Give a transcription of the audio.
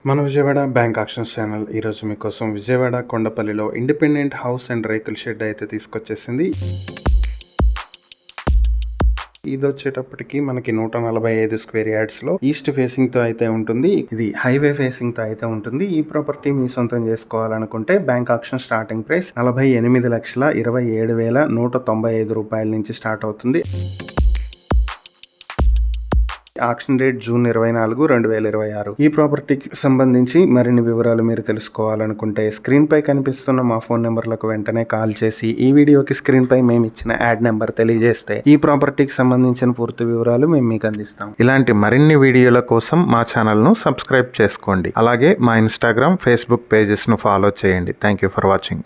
మన Vijayawada bank actions channel ఈరోజు మీకోసం విజయవాడ కొండపల్లిలో ఇండిపెండెంట్ హౌస్ అండ్ రేకుల షెడ్ అయితే తీసుకొచ్చేసింది. ఇది వచ్చేటప్పటికి మనకి 145 స్క్వేర్ యార్డ్స్ లో ఈస్ట్ ఫేసింగ్ తో అయితే ఉంటుంది. ఇది హైవే ఫేసింగ్ తో అయితే ఉంటుంది. ఈ ప్రాపర్టీ మీ సొంతం చేసుకోవాలనుకుంటే బ్యాంక్ ఆక్షన్ స్టార్టింగ్ ప్రైస్ 48,27,195 రూపాయల నుంచి స్టార్ట్ అవుతుంది. Auction date June 24, 2026. ఈ ప్రాపర్టీకి సంబంధించి మరిన్ని వివరాలు మీరు తెలుసుకోవాలనుకుంటే స్క్రీన్ పై కనిపిస్తున్న మా ఫోన్ నెంబర్లకు వెంటనే కాల్ చేసి ఈ వీడియోకి స్క్రీన్ పై మేము ఇచ్చిన యాడ్ నెంబర్ తెలియజేస్తే ఈ ప్రాపర్టీకి సంబంధించిన పూర్తి వివరాలు మేము మీకు అందిస్తాం. ఇలాంటి మరిన్ని వీడియోల కోసం మా ఛానల్ ను సబ్స్క్రైబ్ చేసుకోండి. అలాగే మా ఇన్స్టాగ్రామ్, ఫేస్బుక్ పేజెస్ ను ఫాలో చేయండి. Thank you for watching.